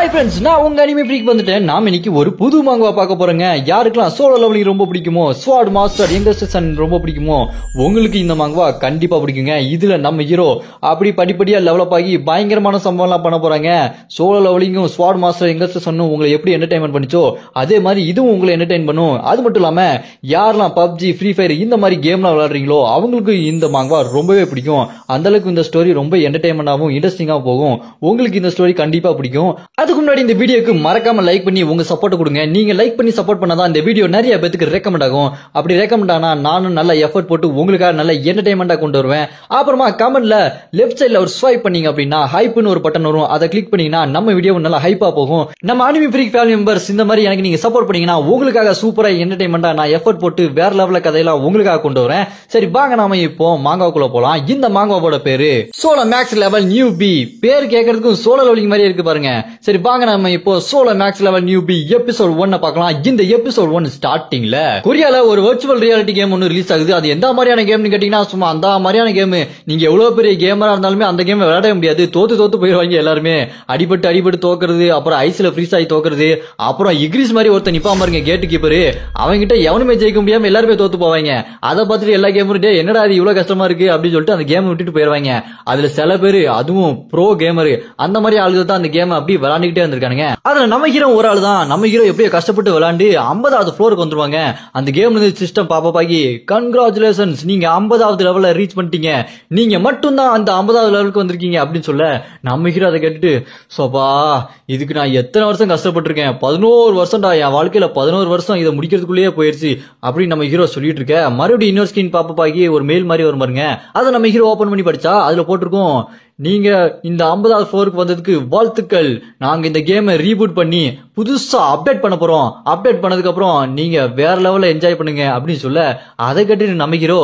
Hi friends, நான் உங்க anime freak வந்துட்டேன். நாம இன்னைக்கு ஒரு புது மாங்கா பார்க்க போறோங்க. யாருக்கெல்லாம் சோலோ லெவலிங் ரொம்ப பிடிக்குமோ, ஸ்வாட் மாஸ்டர் எங்கஸ்டன் ரொம்ப பிடிக்குமோ, உங்களுக்கு இந்த மாங்கா கண்டிப்பா பிடிக்குங்க. இதுல நம்ம ஹீரோ அப்படி படிப்படியா டெவலப் ஆகி பயங்கரமான சம்பவம்லாம் பண்ண போறாங்க. சோலோ லெவலிங்கும் ஸ்வாட் மாஸ்டர் எங்கஸ்டனும் உங்களை எப்படி என்டர்டைன்மெண்ட் பண்ணிச்சோ அதே மாதிரி இதுவும் உங்களை என்டர்டைன் பண்ணும். அது மட்டும் இல்லாம யாரெல்லாம் பப்ஜி, ஃப்ரீ ஃபயர் இந்த மாதிரி கேம்லாம் விளையாடுறீங்களோ அவங்களுக்கு இந்த மாங்கா ரொம்பவே பிடிக்கும். அந்த அளவுக்கு இந்த ஸ்டோரி ரொம்ப என்டர்டைன்மெண்டாகவும் இன்ட்ரெஸ்டிங்கா போகும். உங்களுக்கு இந்த ஸ்டோரி கண்டிப்பா பிடிக்கும். அதுக்கு முன்னாடி இந்த வீடியோக்கு மறக்காம லைக் பண்ணி உங்க சப்போர்ட் கொடுங்க. நீங்க லைக் பண்ணி சப்போர்ட் பண்ணாதான் இந்த வீடியோ நிறைய பேருக்கு ரெக்கமெண்ட் ஆகும். அப்படி ரெக்கமெண்ட் ஆனா நானும் நல்ல எஃபர்ட் போட்டு உங்களுக்காக நல்ல என்டர்டைன்மெண்டா கொண்டு வருவேன். அப்புறமா கமெண்ட்ல லெஃப்ட் சைடுல ஒரு ஸ்வைப் பண்ணீங்க அப்படின்னா ஹைப்னு ஒரு பட்டன் வரும். அதை கிளிக் பண்ணீங்கன்னா நம்ம வீடியோ நல்லா ஹைப்பா போகும். நம்ம அனிமே ஃப்ரீக் ஃபேமிலி மெம்பர்ஸ் இந்த மாதிரி எனக்கு நீங்க சப்போர்ட் பண்ணீங்கன்னா உங்களுக்காக சூப்பரா என்டர்டைன்மெண்டா நான் எஃபர்ட் போட்டு வேற லெவல்ல கதையெல்லாம் உங்களுக்காக கொண்டு வரேன். சரி வாங்க நாம இப்போ மாங்காவுக்குள்ள போலாம். இந்த மாங்காவோட பேரு சோலோ மேக்ஸ் லெவல் நியூபி. பேர் கேட்கறதுக்கும் சோலோ லெவலிங் மாதிரி இருக்கு பாருங்க. சரி வாங்க நம்ம இப்போ solo maths level newbie episode 1 பார்க்கலாம். இந்த எபிசோட் 1 ஸ்டார்டிங்ல கொரியால ஒரு வர்ச்சுவல் ரியாலிட்டி கேம் ஒன்னு ரிலீஸ் ஆகுது. அது எந்த மாதிரியான கேம்னு கேட்டீங்கன்னா சும்மா அந்த மாதிரியான கேம். நீங்க எவ்வளவு பெரிய கேமரா இருந்தாலுமே அந்த கேம் விளையாட முடியாது. தோத்து போயிருவாங்க எல்லாருமே. அடிபட்டு தோக்குறது, அப்புறம் ஐஸ்ல ஃப்ரீஸ் ஆகி தோக்குறது, அப்புறம் இக்ரிஸ் மாதிரி ஒருத்தர் நிப்பா பாருங்க கேட்டு கீப்பர். அவங்கிட்ட எவனுமே ஜெயிக்க முடியாம எல்லாருமே தோத்து போவாங்க. அதை பார்த்துட்டு எல்லா கேமரும் என்னடா அது இவ்வளவு கஷ்டமா இருக்கு அப்படின்னு சொல்லிட்டு அந்த கேம் விட்டுட்டு போயிருவாங்க. அதுல சில பேரு அதுவும் ப்ரோ கேமர் அந்த மாதிரி ஆளுகள் தான் அந்த கேம் அப்படி விளையாண்டுகிட்டே இருந்திருக்கானுங்க. அதுல நம்ம ஹீரோ ஒரு ஆள் தான். நம்ம ஹீரோ எப்படியோ கஷ்டப்பட்டு விளையாண்டு 50வது ஃப்ளோருக்கு வந்துருவாங்க. அந்த கேம்ல இருந்து சிஸ்டம் பாப்பாக்கி கங்க்ராச்சுலேஷன்ஸ், நீங்க 50வது லெவல்ல ரீச் பண்ணிட்டீங்க, நீங்க மட்டும்தான் அந்த 50வது லெவலுக்கு வந்திருக்கீங்க அப்படின்னு சொல்ல நம்ம ஹீரோ அதை கேட்டுட்டு சோபா இதுக்கு நான் எத்தனை வருஷம் கஷ்டப்பட்டிருக்கேன், 11 வருஷம்டா என் வாழ்க்கையில 11 வருஷம் இதை முடிக்கிறதுக்குள்ளேயே போயிருச்சு அப்படின்னு நம்ம ஹீரோ சொல்லிட்டு இருக்க. மறுபடியும் இன்னொரு ஸ்கிரீன் பாப்பாக்கி ஒரு மெயில் மாதிரி வரும் பாருங்க. அதை நம்ம ஹீரோ ஓபன் பண்ணி படிச்சா அதுல போட்டிருக்கோம், நீங்க இந்த 50வது ஃப்ளோருக்கு வந்ததுக்கு வாழ்த்துக்கள். நாங்க இந்த கேமை ரீபூட் பண்ணி புதுசா அப்டேட் பண்ண போறோம். அப்டேட் பண்ணதுக்கு அப்புறம் நீங்க வேற லெவல்ல என்ஜாய் பண்ணுங்க அப்படின்னு சொல்ல அதை கேட்டு நம்ம ஹீரோ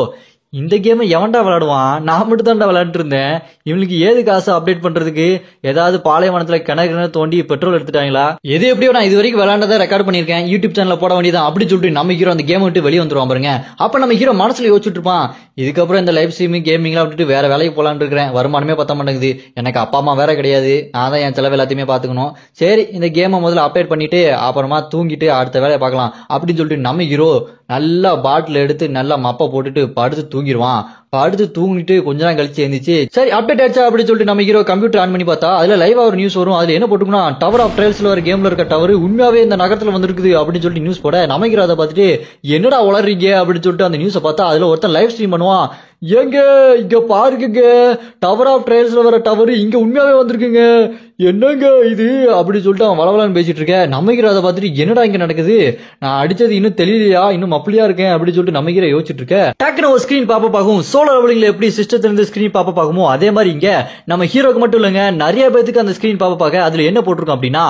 இந்த கேமை எவன்டா விளையாடுவான், நான் மட்டும் தான்டா விளையாண்டு இருந்தேன், இவனுக்கு ஏது காசு அப்டேட் பண்றதுக்கு, ஏதாவது பாலைவனத்துல கிணறு தோண்டி பெட்ரோல் எடுத்துட்டாங்களா, எது எப்படியோ நான் இது வரைக்கும் விளையாண்டதை ரெக்கார்ட் பண்ணிருக்கேன், யூடியூப் சேனல்ல போட வேண்டியதான் அப்படின்னு சொல்லிட்டு நம்ம ஹீரோ அந்த கேம் விட்டு வெளியே வந்துருவான் பாருங்க. அப்ப நம்ம ஹீரோ மனசுல யோசிச்சுட்டு இருப்பான், இதுக்கப்புறம் இந்த லைவ் ஸ்ட்ரீமிங் கேமிங்லாம் விட்டுட்டு வேற வேலைக்கு போலான்னு இருக்கிறேன், வருமானமே பத்த மாட்டேங்குது, எனக்கு அப்பா அம்மா வேற கிடையாது, நான் தான் என் செலவு எல்லாத்தையுமே பாத்துக்கணும், சரி இந்த கேமை முதல்ல அப்டேட் பண்ணிட்டு அப்புறமா தூங்கிட்டு அடுத்த வேலையை பார்க்கலாம் அப்படின்னு சொல்லிட்டு நம்ம ஹீரோ நல்லா பாட்டில் எடுத்து நல்லா மப்ப போட்டுட்டு படுத்து தூங்கிடுவான். படுத்து தூங்கிட்டு கொஞ்ச நேரம் கழிச்சு எழுந்துச்சு, சரி அப்டேட் ஆயிடுச்சா அப்படின்னு சொல்லிட்டு நம்ம ஹீரோ கம்ப்யூட்டர் ஆன் பண்ணி பார்த்தா அதுல லைவா ஒரு நியூஸ் வரும். அதுல என்ன போட்டுக்கணும், டவர் ஆஃப் ட்ரையல்ஸ்ல ஒரு கேம்ல இருக்க டவர் உண்மையாவே இந்த நகரத்துல வந்திருக்குது அப்படின்னு சொல்லிட்டு நியூஸ் போட நம்ம ஹீரோ அதை பார்த்துட்டு என்னடா வளர்றீங்க அப்படின்னு சொல்லிட்டு அந்த நியூஸை பார்த்தா அதுல ஒருத்தன் லைவ் ஸ்ட்ரீம் பண்ணுவான், எங்க இங்க பாருக்குங்க டவர் ஆஃப் ட்ரையல்ஸ்ல வர டவர் இங்க உண்மையாவே வந்திருக்குங்க, என்னங்க இது அப்படின்னு சொல்லிட்டு அவன் வளவலான்னு பேசிட்டு இருக்க. நம்ம ஹீரோ அதை பார்த்துட்டு என்னடா இங்க நடக்குது, நான் அடிச்சது இன்னும் தெரியலையா, இன்னும் மப்பிளியா இருக்கேன் அப்படின்னு சொல்லிட்டு நம்ம ஹீரோ யோசிச்சுட்டு இருக்க. டக்குனு ஒரு ஸ்கிரீன் பாப்ப ஆகும். சோலோ லெவலிங்ல எப்படி சிஸ்டத்துல இருந்து ஸ்கிரீன் பாப்ப ஆகுமோ அதே மாதிரி இங்க நம்ம ஹீரோக்கு மட்டும் இல்லங்க நிறைய பேருக்கு அந்த ஸ்கிரீன் பாப்ப அதுல என்ன போட்டிருக்கோம் அப்படின்னா,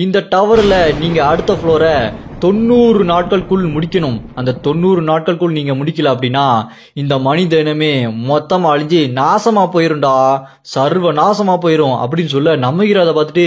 இந்த டவர்ல நீங்க அடுத்த ஃப்ளோரை 90 நாட்களுக்குள் முடிக்கணும். அந்த 90 நாட்களுக்குள் நீங்க முடிக்கல அப்படின்னா இந்த மனித இனமே மொத்தமா அழிஞ்சு நாசமா போயிரும்டா, சர்வ நாசமா போயிரும் அப்படின்னு சொல்ல நம்ம ஹீரோ அதை பார்த்துட்டு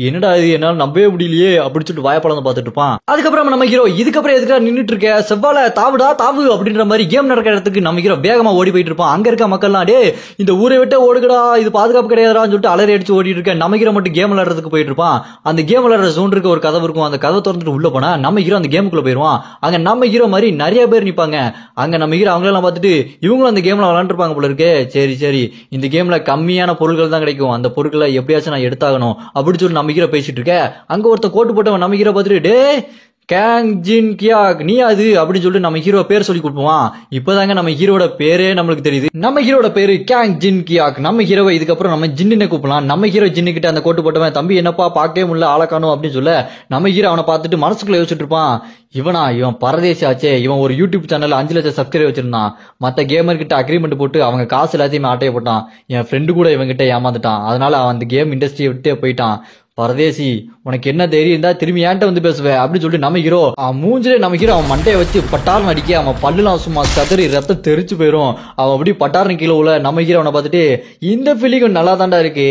என்னடா இது என்னால நம்பவே முடியலையே அப்படின்னு சொல்லிட்டு வாயப்பழம் பார்த்துட்டு இருப்பான். அதுக்கப்புறம் நம்ம ஹீரோ இதுக்கப்புறம் எதுக்காக நின்றுட்டு இருக்க, செவ்வாழ தாவுடா தாவு அப்படின்ற மாதிரி கேம் நடக்கிற இடத்துக்கு நம்ம ஹீரோ வேகமா ஓடி போயிட்டு இருப்பான். அங்க இருக்க மக்கள்லாம் டே இந்த ஊரை விட்டு ஓடுகடா, இது பாதுகாப்பு கிடையாதுன்னு சொல்லிட்டு அலறி அடிச்சு ஓடிட்டு இருக்க. நம்ம ஹீரோ மட்டும் கேம் விளையாடுறதுக்கு போயிட்டு இருப்பான். அந்த கேம் விளையாடுற ஜோன் இருக்க ஒரு கதவு இருக்கும். அந்த கதவை திறந்துட்டு உள்ள போனா நம்ம ஹீரோ அந்த கேமுக்குள்ள போயிருவான். அங்க நம்ம ஹீரோ மாதிரி நிறைய பேர் நிப்பாங்க. அங்க நம்ம ஹீரோ அவங்களெல்லாம் பார்த்துட்டு இவங்களும் அந்த கேம்ல விளையாண்டுருப்பாங்க போல இருக்கு. சரி இந்த கேம்ல கம்மியான பொருட்கள் தான் கிடைக்கும், அந்த பொருட்களை எப்படியாச்சும் நான் எடுத்தாகணும் அப்படின்னு சொல்லி நம்ம ஹீரோ பேசிட்டு இருக்க. அங்க ஒருத்த கோட்டு போட்டவன் நம்ம ஹீரோ பார்த்துட்டு டே கேங் ஜின் கியாக் நீ அது அப்படின்னு சொல்லிட்டு நம்ம ஹீரோ பேர் சொல்லி கொடுப்போம். இப்பதாங்க நம்ம ஹீரோட பேரே நம்மளுக்கு தெரியுது. நம்ம ஹீரோட பேரு கேங் ஜின் கியாக். நம்ம ஹீரோவை இதுக்கப்புறம் நம்ம ஜின்னு கூப்பிடலாம். நம்ம ஹீரோ ஜின்னு கிட்ட அந்த கோட்டு போட்டவன் தம்பி என்னப்பா பார்க்கவே முடியல ஆளக்கானோ அப்படின்னு சொல்ல நம்ம ஹீரோ அவனை பார்த்துட்டு மனசுக்குள்ள யோசிச்சுட்டு இருப்பான், இவன் பரதேசி ஆச்சே, இவன் ஒரு யூடியூப் சேனல்ல 5 லட்சம் சப்ஸ்கிரைபர் வச்சிருந்தான், மத்த கேமர் கிட்ட அக்ரிமெண்ட் போட்டு அவங்க காசு எல்லாத்தையுமே ஆட்டைய போட்டான், என் ஃப்ரெண்டு கூட இவன் கிட்ட ஏமாந்துட்டான், அதனால அவன் அந்த கேம் இண்டஸ்ட்ரியை விட்டே போயிட்டான், பரதேசி உனக்கு என்ன தைரியம் இருந்தா திரும்பி ஏன்ட்ட வந்து பேசுவேன் அப்படின்னு சொல்லிட்டு நம்ம ஹீரோ மூஞ்சிலே நம்ம ஹீரோ அவன் மண்டையை வச்சு பட்டார்னு அடிக்க அவன் பல்லுலாம் சும்மா கதறி ரத்தம் தெரிச்சு போயிரும். அவன் அப்படி பட்டார்னு கீழே உள்ள நம்ம ஹீரோ அவனை பார்த்துட்டு இந்த ஃபீலிங் நல்லா தாண்டா இருக்கு,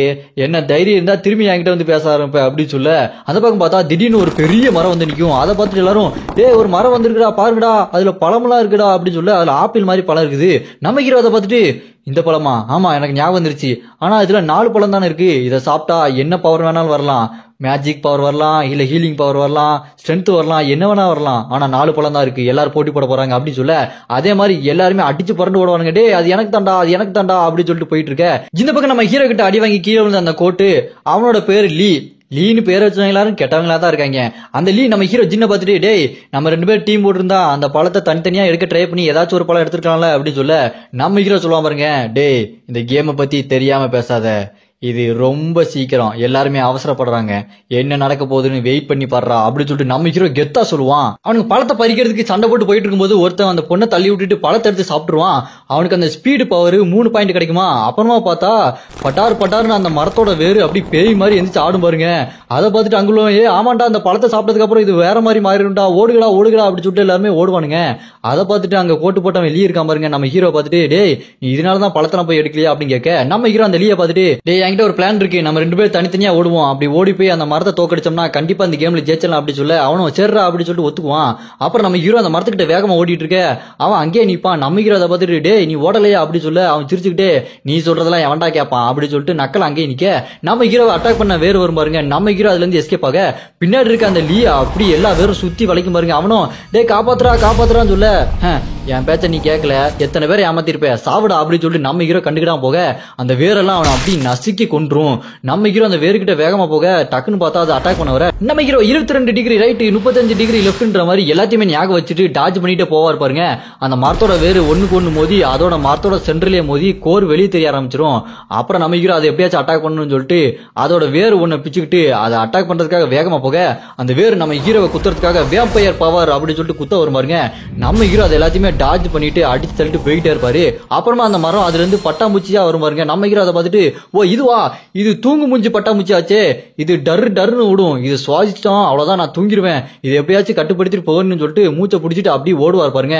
என்ன தைரியம் இருந்தா திரும்பி என்கிட்ட வந்து பேச ஆரம்பிப்ப அப்படின்னு சொல்ல அந்த பக்கம் பார்த்தா திடீர்னு ஒரு பெரிய மரம் வந்து நிற்கும். அதை பார்த்துட்டு எல்லாரும் ஒரு மரம் வந்துருக்குடா பாருங்கடா, அதுல பழமெல்லாம் இருக்குடா அப்படின்னு சொல்ல அதுல ஆப்பிள் மாதிரி பழம் இருக்குது. நம்ம ஹீரோ அதை பார்த்துட்டு இந்த பழமா? ஆமா எனக்கு ஞாபகம் வந்துருச்சு. ஆனா இதுல 4 பழம் தானே இருக்கு. இதை சாப்பிட்டா என்ன பவர் வேணாலும் வரலாம். மேஜிக் பவர் வரலாம், இல்ல ஹீலிங் பவர் வரலாம், ஸ்ட்ரென்த் வரலாம், என்ன வேணா வரலாம். ஆனா 4 பழம் தான் இருக்கு, எல்லாரும் போட்டி போட போறாங்க அப்படின்னு சொல்ல, அதே மாதிரி எல்லாருமே அடிச்சு புரண்டு ஓடுவானுங்க. டே அது எனக்கு தாண்டா, அது எனக்கு தாண்டா அப்படின்னு சொல்லிட்டு போயிட்டு இருக்க. இந்த பக்கம் நம்ம ஹீரோ கிட்ட அடி வாங்கி கீழே விழுந்த அந்த கோட்டு, அவனோட பேரு லீன்னு பேர் வச்சவங்க எல்லாரும் கெட்டவங்களா தான் இருக்காங்க. அந்த நம்ம ஹீரோ ஜின்ன பார்த்துட்டு, டேய் நம்ம 2 பேர் டீம் போட்டிருந்தா அந்த பழத்தை தனித்தனியா எடுக்க ட்ரை பண்ணி ஏதாச்சும் ஒரு பழம் எடுத்துருக்கலாம்ல அப்படின்னு சொல்ல, நம்ம ஹீரோ சொல்லுவான் பாருங்க, டேய் இந்த கேமை பத்தி தெரியாம பேசாத, இது ரொம்ப சீக்கிரம், எல்லாருமே அவசரப்படுறாங்க, என்ன நடக்க போகுதுன்னு வெயிட் பண்ணி பாடுறா அப்படின்னு சொல்லிட்டு நம்ம ஹீரோ கெத்தா சொல்லுவான். அவனுக்கு பழத்தை பறிக்கிறதுக்கு சண்டை போட்டு போயிட்டு இருக்கும்போது ஒருத்தன் அந்த பொண்ணை தள்ளி விட்டுட்டு பழத்தை எடுத்து சாப்பிட்டுருவான். அவனுக்கு அந்த ஸ்பீடு பவர் 3 பாயிண்ட் கிடைக்குமா. அப்புறமா பார்த்தா பட்டாருன்னு அந்த மரத்தோட வேறு அப்படி பேய் மாதிரி எந்திரிச்சு ஆடும் பாருங்க. அதை பார்த்துட்டு அங்குள்ள ஆமாண்டா அந்த பழத்தை சாப்பிட்டதுக்கு அப்புறம் இது வேற மாதிரி மாறிடும்டா, ஓடுகடா அப்படின்னு சொல்லிட்டு எல்லாருமே ஓடுவானுங்க. அதை பார்த்துட்டு அங்க கோட்டு போட்டவன் வெளியே இருக்கான் பாருங்க. நம்ம ஹீரோ பார்த்துட்டு, டேய் நீ இதனாலதான் பழத்தை போய் எடுக்கலையா அப்படின்னு கேட்க, நம்ம ஹீரோ அந்த லீயை பார்த்துட்டு, டேய் என்கிட்ட ஒரு பிளான் இருக்கு, நம்ம 2 பேரும் தனித்தனியா ஓடுவோம், அப்படி ஓடி போய் அந்த மரத்தை தோக்கடிச்சோம்னா கண்டிப்பா அந்த கேம்ல ஜெயிச்சலாம் அப்படி சொல்ல, அவனும் சேர்றா அப்படின்னு சொல்லிட்டு ஒத்துக்குவான். அப்புறம் நம்ம ஹீரோ அந்த மரத்துக்கிட்ட வேகமா ஓடிட்டு இருக்க, அவன் அங்கேயே நிப்பான். நம்ம ஹீரோ அதை பார்த்துட்டு, டேய் நீ ஓடலையா அப்படி சொல்ல, அவன் சிரிச்சுக்கிட்டே, நீ சொல்றதெல்லாம் எவன்டா கேட்பான் அப்படின்னு சொல்லிட்டு நக்கல் அங்கேயே நிக்க. நம்ம ஹீரோ அட்டாக் பண்ண வேறு வரும் பாருங்க. நம்ம ஹீரோ அதுல இருந்து எஸ்கேப் ஆக பின்னாடி இருக்க அந்த அப்படி எல்லா வேறும் சுத்தி வளைக்கும் பாருங்க. அவனும் டேய் காப்பாத்துறான்னு சொல்ல, என் பேச்ச நீ கேட்கல, எத்தனை பேரை ஏமாத்திருப்ப, சாவிடா அப்படின்னு சொல்லிட்டு நம்ம ஹீரோ கண்டுக்கிடாம போக அந்த வேரெல்லாம் அவனை அப்படி நசுக்கி கொன்றும். நம்ம ஹீரோ அந்த வேறுகிட்ட வேகமா போக டக்குன்னு பார்த்தா அதை அட்டாக் பண்ண வர நம்ம ஹீரோ 22 டிகிரி ரைட் 35 டிகிரி லெப்ட்ன்ற மாதிரி எல்லாத்தையுமே ஞாபகம் வச்சுட்டு டார்ஜ் பண்ணிட்டு போவார் பாருங்க. அந்த மரத்தோட வேறு ஒண்ணுக்கு ஒண்ணு மோதி அதோட மரத்தோட சென்டர்லயே மோதி கோர் வெளியே தெரிய ஆரம்பிச்சிடும். அப்புறம் நம்ம ஹீரோ அதை எப்படியாச்சும் அட்டாக் பண்ணணும்னு சொல்லிட்டு அதோட வேறு ஒண்ணு பிச்சுக்கிட்டு அதை அட்டாக் பண்றதுக்காக வேகமா போக அந்த வேறு நம்ம ஹீரோவை குத்துறதுக்காக வேம்பயர் பவர் அப்படின்னு சொல்லிட்டு குத்த வரும் பாருங்க. நம்ம ஹீரோ அதை எல்லாத்தையுமே டார்ஜ் பண்ணிட்டு அடிச்சு தள்ளிட்டு போயிட்டே இருப்பாரு. அப்புறமா அந்த மரம் அதுல இருந்து பட்டாம்பூச்சியா வரும் பாருங்க. நம்ம ஹீரோ அதை பார்த்துட்டு, ஓ இதுவா, இது தூங்கு மூஞ்சி பட்டாம்பூச்சி ஆச்சே, இது டர்னு விடும், இது சுவாசிச்சோம் அவ்வளவுதான் நான் தூங்கிடுவேன், இது எப்படியாச்சும் கட்டுப்படுத்திட்டு போகணும்னு சொல்லிட்டு மூச்சை பிடிச்சிட்டு அப்படியே ஓடுவார் பாருங்க.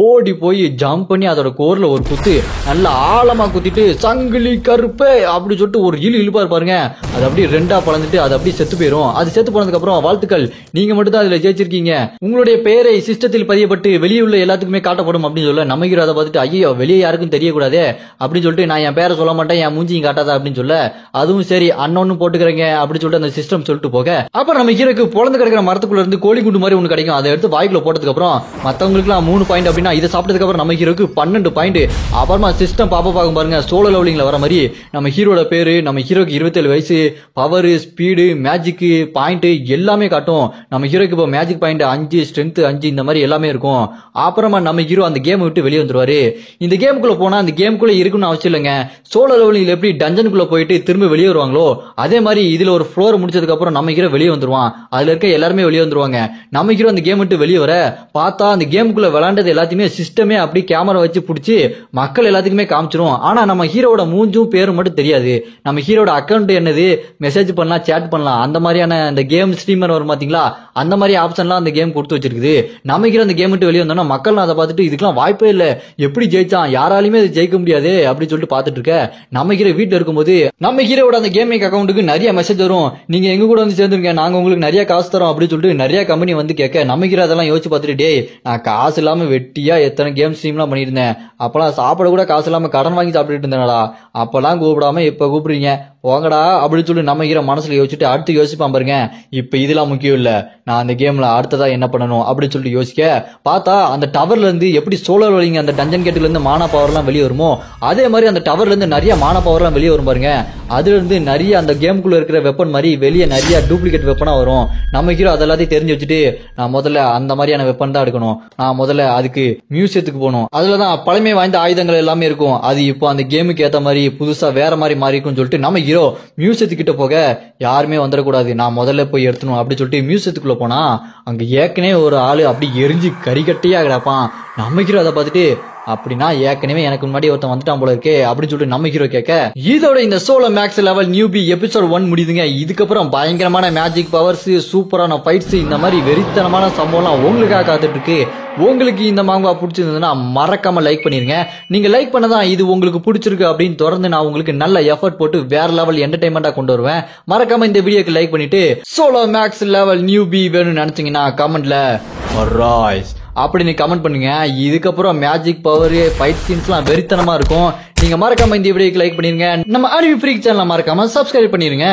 ஓடி போய் ஜம்ப் பண்ணி அதோட கோர்ல ஒரு குத்து நல்லா ஆழமா குத்திட்டு சங்கிலி கருப்பே அப்படி சொல்லிட்டு ஒரு இழுப்பார் பாருங்க. அது அப்படியே 2ஆ பழந்துட்டு அது அப்படியே செத்து போயிடும். அது செத்து போனதுக்கு அப்புறம், வாழ்த்துக்கள் நீங்க மட்டும் தான் அதுல ஜெயிச்சிருக்கீங்க, உங்களுடைய பெயரை சிஸ்டத்தில் பதியப்பட்டு வெளியே உள்ள எல்லாத்துக்குமே காட்டப்படும் அப்படின்னு சொல்ல, நம்ம ஹீரோ அதை பார்த்துட்டு, ஐயோ வெளியே யாருக்கும் தெரியக்கூடாதே அப்படின்னு சொல்லிட்டு நான் என் பேரை சொல்ல மாட்டேன், என் மூஞ்சியும் காட்டாதா அப்படின்னு சொல்ல, அதுவும் சரி அண்ணன்னு போட்டுக்கிறேங்க அப்படின்னு சொல்லிட்டு அந்த சிஸ்டம் சொல்லிட்டு போக, அப்புறம் நம்ம ஹீரோக்கு பொழந்து கிடக்கிற மரத்துக்குள்ள இருந்து கோழி குண்டு மாதிரி ஒண்ணு கிடைக்கும். அதை எடுத்து வாய்க்குள்ள போட்டதுக்கு அப்புறம் மத்தவங்களுக்கு 3 பாயிண்ட் அப்படின்னா இதை சாப்பிட்டதுக்கு அப்புறம் நம்ம ஹீரோக்கு 12 பாயிண்ட். அப்புறமா சிஸ்டம் பாக்கும் பாருங்க, சோலோ லெவலிங்ல வர மாதிரி நம்ம ஹீரோட பேரு, நம்ம ஹீரோக்கு 27 வயசு, பவர், ஸ்பீடு, மேஜிக் பாயிண்ட் எல்லாமே காட்டும். நம்ம ஹீரோக்கு இப்போ மேஜிக் பாயிண்ட் 5, ஸ்ட்ரென்த் 5 இந்த மாதிரி எல்லாமே இருக்கும். அப்புறமா நம்ம ஹீரோ அந்த கேம் விட்டு வெளியே வந்துருவாரு. இந்த கேமுக்குள்ள போனா அந்த கேமுக்குள்ள இருக்குன்னு அவசியம் இல்லைங்க. சோலோ லெவலிங்ல எப்படி டஞ்சனுக்குள்ள போயிட்டு திரும்ப வெளியே வருவாங்களோ அதே மாதிரி இதுல ஒரு ஃப்ளோர் முடிச்சதுக்கு அப்புறம் நம்ம ஹீரோ வெளியே வந்துருவான். அதுல இருக்க எல்லாருமே வெளியே வந்துருவாங்க. நம்ம ஹீரோ அந்த கேம் விட்டு வெளியே வர பார்த்தா அந்த கேமுக்குள்ள விளையாண்டது எல்லாத்தையுமே சிஸ்டமே அப்படி கேமரா வச்சு பிடிச்சி மக்கள் எல்லாத்துக்குமே காமிச்சிரும். ஆனா நம்ம ஹீரோட மூஞ்சும் பேரும் மட்டும் தெரியாது. நம்ம ஹீரோட அக்கௌண்ட் என்னது, மெசேஜ் பண்ணலாம், சேட் பண்ணலாம், அந்த மாதிரியான இந்த கேம் ஸ்ட்ரீமர் வரும் பாத்தீங்களா, அந்த மாதிரி ஆப்ஷன்லாம் அந்த கேம் கொடுத்து வச்சிருக்குது. நம்ம ஹீரோ அந்த கேம் விட்டு வெளியே வந்தோம்னா மக்கள் அதை பார்த்துட்டு இதுக்கெல்லாம் வாய்ப்பே இல்லை, எப்படி ஜெயிச்சான், யாராலுமே அது ஜெயிக்க முடியாது அப்படின்னு சொல்லிட்டு பார்த்துட்டு இருக்க. நம்ம ஹீரோ வீட்டுல இருக்கும்போது நம்ம ஹீரோட அந்த கேமிங் அக்கௌண்ட்டுக்கு நிறைய மெசேஜ் வரும், நீங்க எங்க கூட வந்து சேர்ந்துருங்க, நாங்க உங்களுக்கு நிறைய காசு தரோம் அப்படின்னு சொல்லிட்டு நிறைய கம்பெனி வந்து கேட்க, நம்ம ஹீரோ அதெல்லாம் யோசிச்சு பார்த்துட்டு, டேய் நான் காசு இல்லாம வெட்டியா எத்தனை கேம் ஸ்ட்ரீம்லாம் பண்ணியிருந்தேன், அப்பெல்லாம் சாப்பிட கூட காசு இல்லாம கடன் வாங்கி சாப்பிட்டுட்டு இருந்தேனடா, அப்பெல்லாம் கூப்பிடாம இப்ப கூப்பிடுறீங்க போங்கடா அப்படின்னு சொல்லி நம்ம ஹீரோ மனசுல யோசிச்சுட்டு அடுத்து யோசிப்பான் பாருங்க, இப்ப இதெல்லாம் முக்கியம் இல்ல, நான் அந்த கேம்ல அடுத்ததா என்ன பண்ணணும் அப்படின்னு சொல்லிட்டு யோசிக்க பார்த்தா அந்த டவர்ல இருந்து எப்படி சோலார் வலிங்க அந்த டஞ்சன் கேட்ல இருந்து மானா பவர் எல்லாம் வெளியே வருமோ அதே மாதிரி அந்த டவர்ல இருந்து நிறைய மானா பவர் எல்லாம் வெளியே வரும் பாருங்க. அதுல இருந்து நிறைய அந்த கேமுக்குள்ள இருக்கிற வெப்பன் மாதிரி வெளியே நிறைய டூப்ளிகேட் வெப்பனா வரும். நம்ம ஹீரோ அதெல்லாத்தையும் தெரிஞ்சு வச்சுட்டு, நான் முதல்ல அந்த மாதிரியான வெப்பன் தான் எடுக்கணும், நான் முதல்ல அதுக்கு மியூசியத்துக்கு போகணும், அதுலதான் பழமை வாய்ந்த ஆயுதங்கள் எல்லாமே இருக்கும், அது இப்போ அந்த கேமுக்கு ஏத்த மாதிரி புதுசா வேற மாதிரி மாறி இருக்கும்னு சொல்லிட்டு நம்ம ஹீரோ மியூசியத்துக்கிட்ட போக யாருமே வந்துடக்கூடாது, நான் முதல்ல போய் எடுத்துணும் அப்படின்னு சொல்லிட்டு மியூசியத்துக்குள்ள போனா அங்க ஏற்கனவே ஒரு ஆளு அப்படி எரிஞ்சு கரிகட்டியா கிடப்பான். நம்ம ஹீரோ அதை பார்த்துட்டு, அப்படின்னா ஏற்கனவே எனக்கு முன்னாடி ஒருத்தன் வந்துட்டான் போல இருக்கே அப்படின்னு சொல்லிட்டு நம்ம ஹீரோ கேட்க, இதோட இந்த solo maths level newbie episode 1 முடியுதுங்க. இதுக்கப்புறம் பயங்கரமான மேஜிக் பவர்ஸ், சூப்பரான ஃபைட்ஸ், இந்த மாதிரி வெறித்தனமான சம்பவம்லாம் உங்களுக்காக காத்துட்டு இருக்கு. உங்களுக்கு இந்த மாங்கா பிடிச்சிருந்ததுன்னா மறக்காம லைக் பண்ணிருங்க. நீங்க லைக் பண்ணதான் இது உங்களுக்கு பிடிச்சிருக்கு அப்படின்னு தொடர்ந்து நான் உங்களுக்கு நல்ல எஃபர்ட் போட்டு வேற லெவல் என்டர்டைன்மெண்டா கொண்டு வருவேன். மறக்காம இந்த வீடியோக்கு லைக் பண்ணிட்டு சோலோ மேக்ஸ் லெவல் நியூபி வேணும்னு நினைச்சீங்கன்னா கமெண்ட்ல அப்படின்னு கமெண்ட் பண்ணுங்க. இதுக்கப்புறம் மேஜிக் பவர் ஃபைட் சீன்ஸ்லாம் வெறித்தனமா இருக்கும். நீங்க மறக்காம இந்த வீடியோக்கு லைக் பண்ணிருங்க. நம்ம அனிமி ஃப்ரீக் சேனலை மறக்காம சப்ஸ்கிரைப் பண்ணிருங்க.